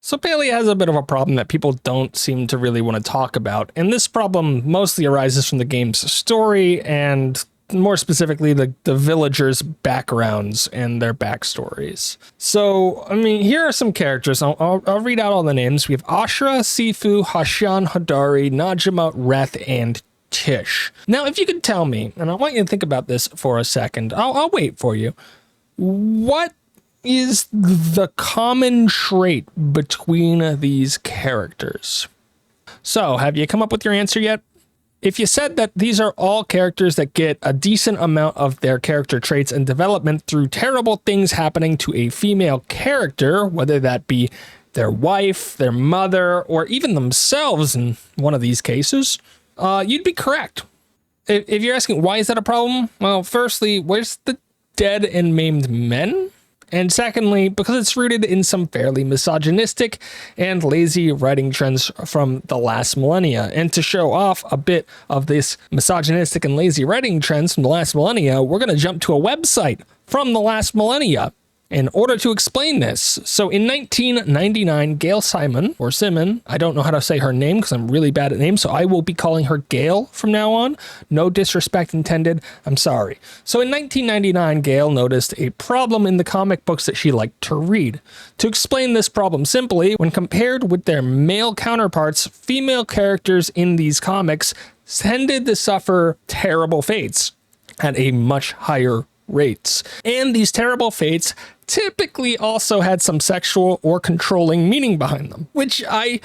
So Palia has a bit of a problem that people don't seem to really want to talk about, and this problem mostly arises from the game's story and more specifically the villagers' backgrounds and their backstories. So, I mean, here are some characters. I'll read out all the names. We have Ashra, Sifu, Hashan, Hadari, Najima, Reth, and Tish. Now, if you could tell me, and I want you to think about this for a second, I'll wait for you. What is the common trait between these characters? So, have you come up with your answer yet? If you said that these are all characters that get a decent amount of their character traits and development through terrible things happening to a female character, whether that be their wife, their mother, or even themselves in one of these cases, you'd be correct. If you're asking why is that a problem, well, firstly, where's the dead and maimed men? And secondly, because it's rooted in some fairly misogynistic and lazy writing trends from the last millennia. And to show off a bit of this misogynistic and lazy writing trends from the last millennia, we're going to jump to a website from the last millennia in order to explain this. So in 1999, Gail Simon, or Simon, I don't know how to say her name because I'm really bad at names, so I will be calling her Gail from now on. No disrespect intended, I'm sorry. So in 1999, Gail noticed a problem in the comic books that she liked to read. To explain this problem simply, when compared with their male counterparts, female characters in these comics tended to suffer terrible fates at a much higher rates. And these terrible fates typically also had some sexual or controlling meaning behind them, which I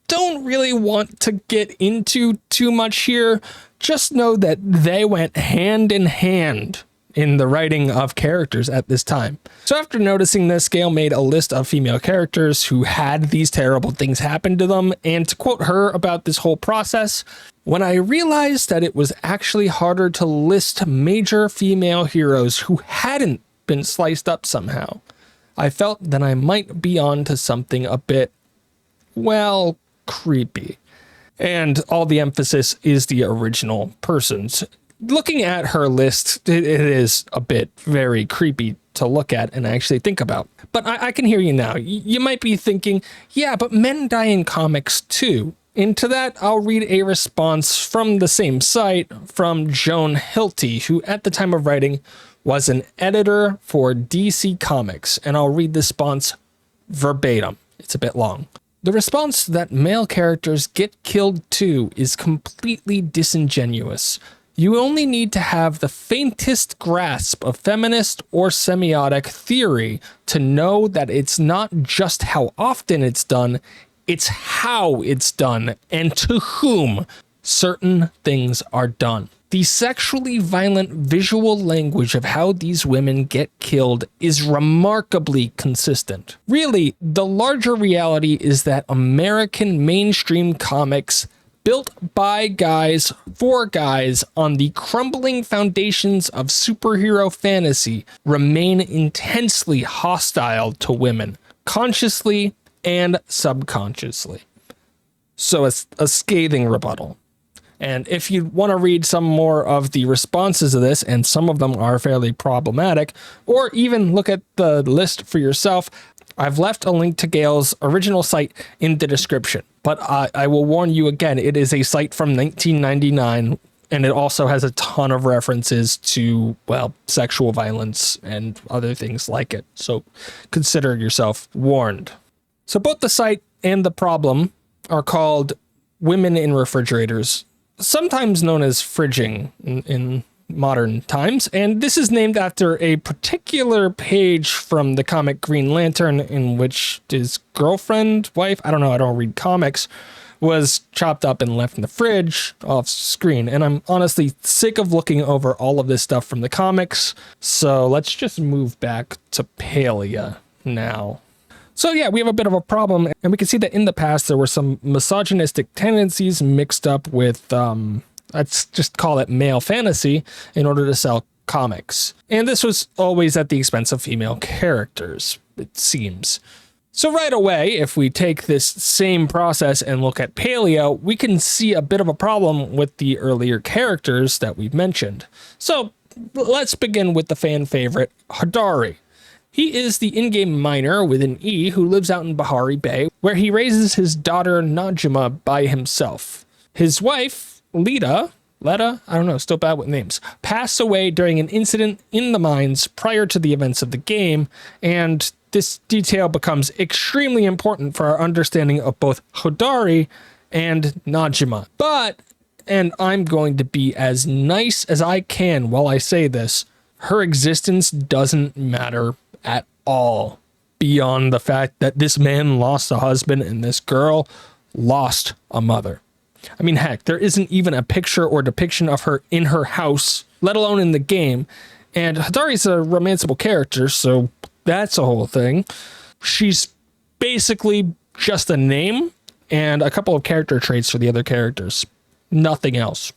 don't really want to get into too much here. Just know that they went hand in hand in the writing of characters at this time. So after noticing this, Gail made a list of female characters who had these terrible things happen to them, and to quote her about this whole process, "When I realized that it was actually harder to list major female heroes who hadn't been sliced up somehow, I felt that I might be onto something a bit, well, creepy." And all the emphasis is the original persons. Looking at her list, it is a bit very creepy to look at and actually think about. But I can hear you now. You might be thinking, yeah, but men die in comics too. And to that, I'll read a response from the same site from Joan Hilty, who at the time of writing was an editor for DC Comics. And I'll read the response verbatim. It's a bit long. "The response that male characters get killed too is completely disingenuous. You only need to have the faintest grasp of feminist or semiotic theory to know that it's not just how often it's done, it's how it's done and to whom certain things are done. The sexually violent visual language of how these women get killed is remarkably consistent. Really, the larger reality is that American mainstream comics built by guys for guys on the crumbling foundations of superhero fantasy remain intensely hostile to women, consciously and subconsciously." So it's a scathing rebuttal. And if you want to read some more of the responses to this, and some of them are fairly problematic, or even look at the list for yourself, I've left a link to Gail's original site in the description. But I will warn you again, it is a site from 1999, and it also has a ton of references to, well, sexual violence and other things like it. So consider yourself warned. So both the site and the problem are called Women in Refrigerators, sometimes known as fridging in modern times, and this is named after a particular page from the comic Green Lantern in which his girlfriend, wife, I don't know, I don't read comics, was chopped up and left in the fridge off screen. And I'm honestly sick of looking over all of this stuff from the comics, so let's just move back to Palia now. So yeah, we have a bit of a problem, and we can see that in the past there were some misogynistic tendencies mixed up with let's just call it male fantasy in order to sell comics. And this was always at the expense of female characters, it seems. So right away, if we take this same process and look at Palia, we can see a bit of a problem with the earlier characters that we've mentioned. So let's begin with the fan favorite, Hadari. He is the in-game miner with an E who lives out in Bahari Bay, where he raises his daughter Najima by himself. His wife, Letta, I don't know, still bad with names, passed away during an incident in the mines prior to the events of the game, and this detail becomes extremely important for our understanding of both Hodari and Najima. But, and I'm going to be as nice as I can while I say this, her existence doesn't matter at all, beyond the fact that this man lost a husband and this girl lost a mother. I mean, heck, there isn't even a picture or depiction of her in her house, let alone in the game. And Hodari's a romanceable character, so that's a whole thing. She's basically just a name and a couple of character traits for the other characters. Nothing else.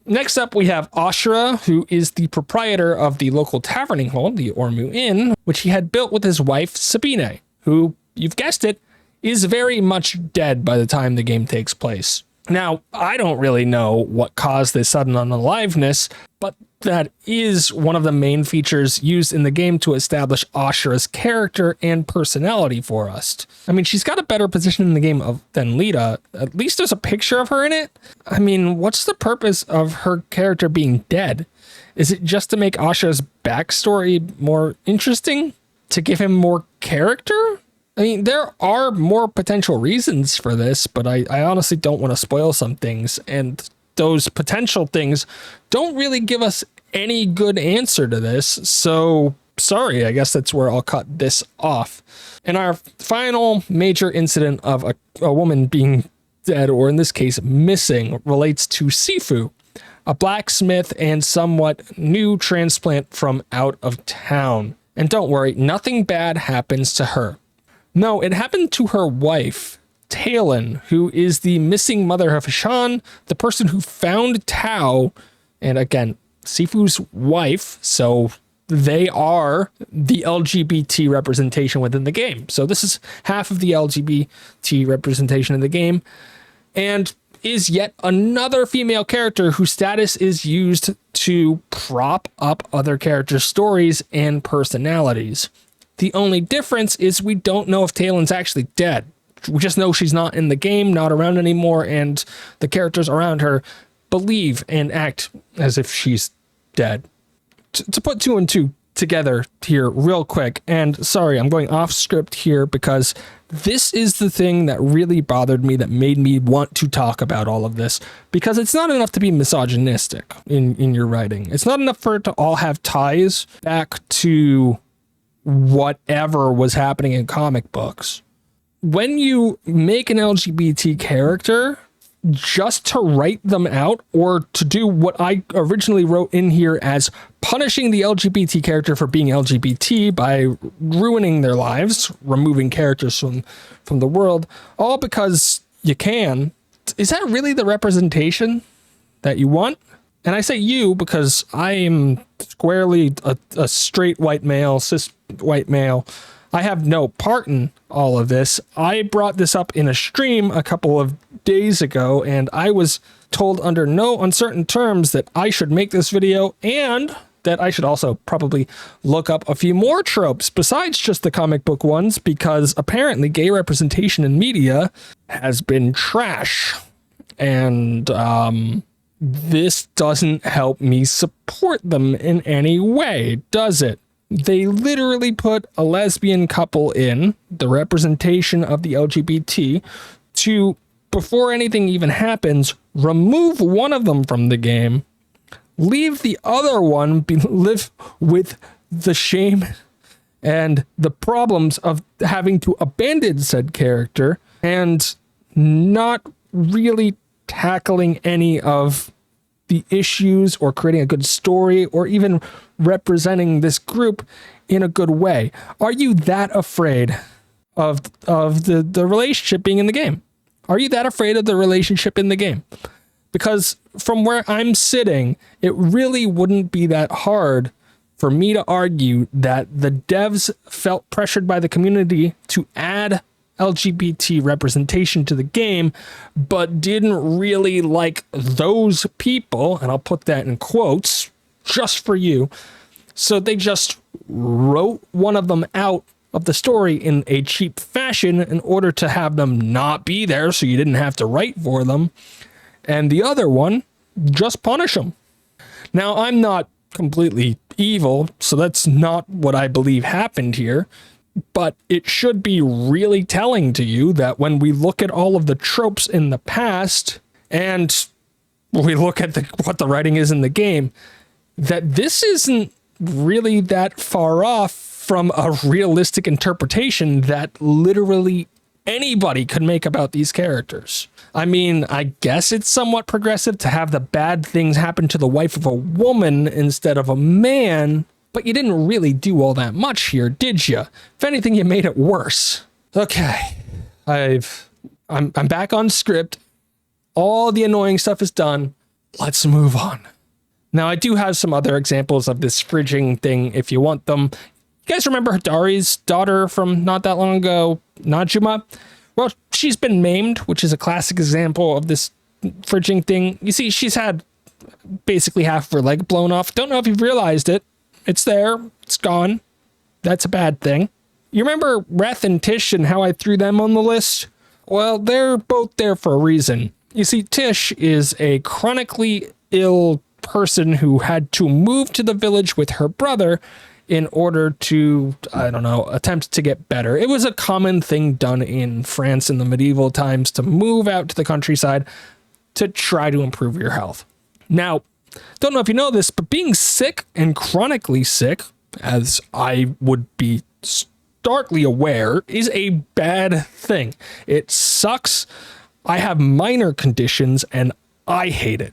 Next up, we have Ashura, who is the proprietor of the local taverning hall, the Ormu Inn, which he had built with his wife, Sabine, who, you've guessed it, is very much dead by the time the game takes place. Now, I don't really know what caused this sudden unaliveness, but that is one of the main features used in the game to establish Ashura's character and personality for us. I mean, she's got a better position in the game than Letta. At least there's a picture of her in it. I mean, what's the purpose of her character being dead? Is it just to make Ashura's backstory more interesting? To give him more character? I mean, there are more potential reasons for this, but I honestly don't want to spoil some things, and those potential things don't really give us any good answer to this, so sorry, I guess that's where I'll cut this off. And our final major incident of a woman being dead, or in this case, missing, relates to Sifu, a blacksmith and somewhat new transplant from out of town. And don't worry, nothing bad happens to her. No, it happened to her wife, Talon, who is the missing mother of Hashan, the person who found Tao, and again, Sifu's wife, so they are the LGBT representation within the game. So this is half of the LGBT representation in the game, and is yet another female character whose status is used to prop up other characters' stories and personalities. The only difference is we don't know if Talon's actually dead. We just know she's not in the game, not around anymore, and the characters around her believe and act as if she's dead. To put two and two together here real quick, and sorry, I'm going off script here because this is the thing that really bothered me, that made me want to talk about all of this, because it's not enough to be misogynistic in your writing. It's not enough for it to all have ties back to whatever was happening in comic books. When you make an LGBT character, just to write them out or to do what I originally wrote in here as punishing the LGBT character for being LGBT by ruining their lives, removing characters from the world, all because you can, is that really the representation that you want? And I say you because I am squarely a straight white male, cis white male. I have no part in all of this. I brought this up in a stream a couple of days ago, and I was told under no uncertain terms that I should make this video and that I should also probably look up a few more tropes besides just the comic book ones, because apparently gay representation in media has been trash. And, this doesn't help me support them in any way, does it? They literally put a lesbian couple in, the representation of the LGBT, to, before anything even happens, remove one of them from the game, leave the other one live with the shame and the problems of having to abandon said character, and not really tackling any of the issues or creating a good story or even representing this group in a good way. Are you that afraid of the relationship being in the game? Are you that afraid of the relationship in the game? Because from where I'm sitting, it really wouldn't be that hard for me to argue that the devs felt pressured by the community to add LGBT representation to the game, but didn't really like those people, and I'll put that in quotes just for you, So they just wrote one of them out of the story in a cheap fashion in order to have them not be there so you didn't have to write for them. And the other one, just punish them. Now, I'm not completely evil, so that's not what I believe happened here. But it should be really telling to you that when we look at all of the tropes in the past and we look at what the writing is in the game, that this isn't really that far off from a realistic interpretation that literally anybody could make about these characters. I mean, I guess it's somewhat progressive to have the bad things happen to the wife of a woman instead of a man, but you didn't really do all that much here, did you? If anything, you made it worse. Okay, I'm back on script. All the annoying stuff is done. Let's move on. Now, I do have some other examples of this fridging thing if you want them. You guys remember Hidari's daughter from not that long ago, Najuma? Well, she's been maimed, which is a classic example of this fridging thing. You see, she's had basically half of her leg blown off. Don't know if you've realized it. It's there. It's gone. That's a bad thing. You remember Reth and Tish and how I threw them on the list? Well, they're both there for a reason. You see, Tish is a chronically ill person who had to move to the village with her brother in order to, I don't know, attempt to get better. It was a common thing done in France in the medieval times to move out to the countryside to try to improve your health. Now, don't know if you know this, but being sick and chronically sick, as I would be starkly aware, is a bad thing. It sucks. I have minor conditions and I hate it.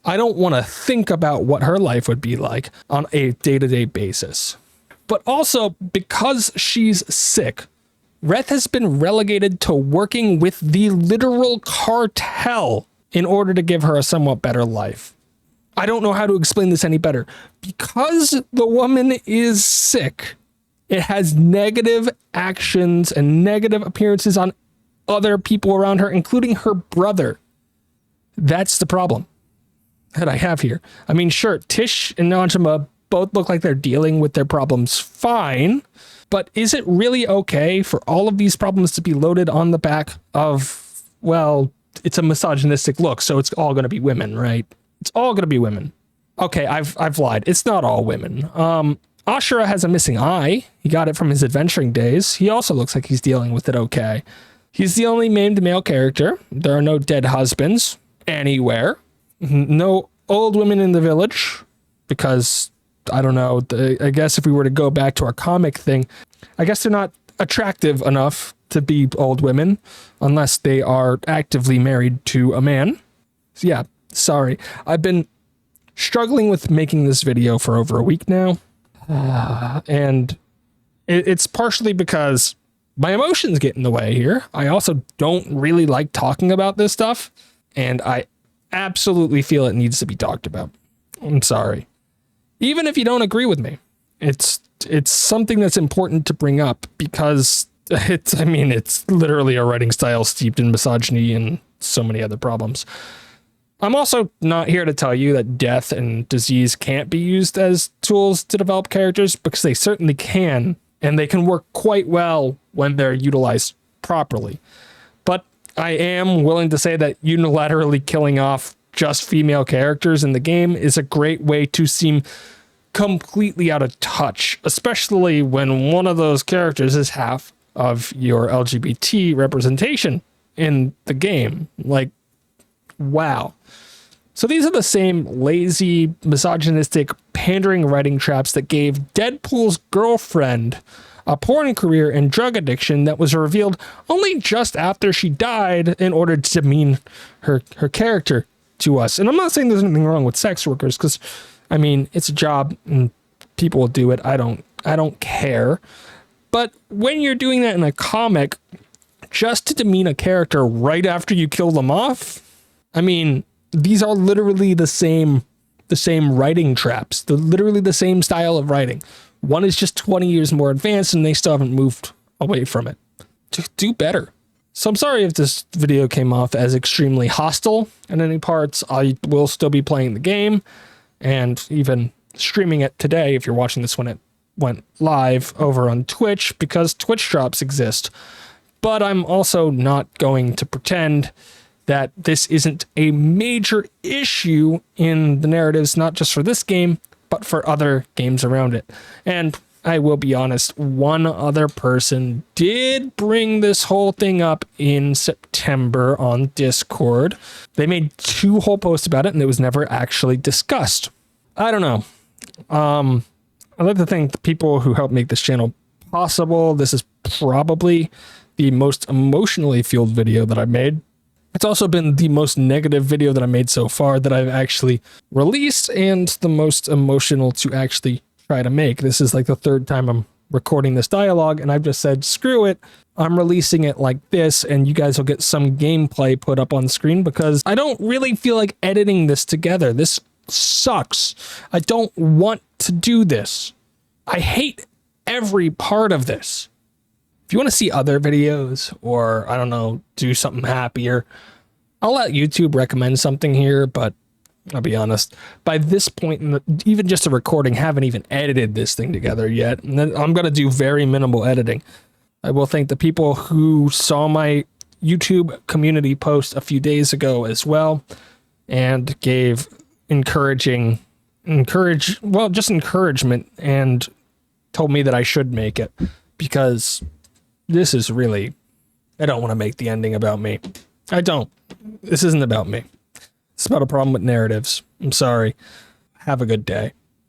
I don't want to think about what her life would be like on a day-to-day basis. But also, because she's sick, Reth has been relegated to working with the literal cartel in order to give her a somewhat better life. I don't know how to explain this any better. Because the woman is sick, it has negative actions and negative appearances on other people around her, including her brother. That's the problem that I have here. I mean, sure, Tish and Najima both look like they're dealing with their problems fine, but is it really okay for all of these problems to be loaded on the back of, well, it's a misogynistic look, so it's all going to be women, right? It's all going to be women. Okay, I've lied. It's not all women. Ashura has a missing eye. He got it from his adventuring days. He also looks like he's dealing with it okay. He's the only maimed male character. There are no dead husbands anywhere. No old women in the village, because, I don't know, I guess if we were to go back to our comic thing, I guess they're not attractive enough to be old women unless they are actively married to a man. So yeah, sorry. I've been struggling with making this video for over a week now. And it's partially because my emotions get in the way here. I also don't really like talking about this stuff, and I absolutely feel it needs to be talked about. I'm sorry. Even if you don't agree with me, it's something that's important to bring up because it's literally a writing style steeped in misogyny and so many other problems. I'm also not here to tell you that death and disease can't be used as tools to develop characters, because they certainly can, and they can work quite well when they're utilized properly. But I am willing to say that unilaterally killing off just female characters in the game is a great way to seem completely out of touch, especially when one of those characters is half of your LGBT representation in the game. Like, wow. So these are the same lazy, misogynistic, pandering writing traps that gave Deadpool's girlfriend a porn career and drug addiction that was revealed only just after she died in order to demean her character to us. And I'm not saying there's anything wrong with sex workers, because, I mean, it's a job and people will do it. I don't care. But when you're doing that in a comic just to demean a character right after you kill them off, I mean, these are literally the same writing traps. They're literally the same style of writing. One is just 20 years more advanced and they still haven't moved away from it. Just do better. So I'm sorry if this video came off as extremely hostile in any parts. I will still be playing the game and even streaming it today, if you're watching this when it went live over on Twitch, because Twitch drops exist. But I'm also not going to pretend that this isn't a major issue in the narratives, not just for this game, but for other games around it. And I will be honest, one other person did bring this whole thing up in September on Discord. They made 2 whole posts about it, and it was never actually discussed. I don't know. I'd like to thank the people who helped make this channel possible. This is probably the most emotionally fueled video that I've made. It's also been the most negative video that I made so far that I've actually released, and the most emotional to actually try to make. This is like the 3rd time I'm recording this dialogue, and I've just said, screw it. I'm releasing it like this, and you guys will get some gameplay put up on screen, because I don't really feel like editing this together. This sucks. I don't want to do this. I hate every part of this. If you want to see other videos, or I don't know, do something happier, I'll let YouTube recommend something here, but I'll be honest, by this point, even just a recording, haven't even edited this thing together yet. And then I'm going to do very minimal editing. I will thank the people who saw my YouTube community post a few days ago as well, and gave encouragement and told me that I should make it, because this is really, I don't want to make the ending about me. I don't. This isn't about me. It's about a problem with narratives. I'm sorry. Have a good day.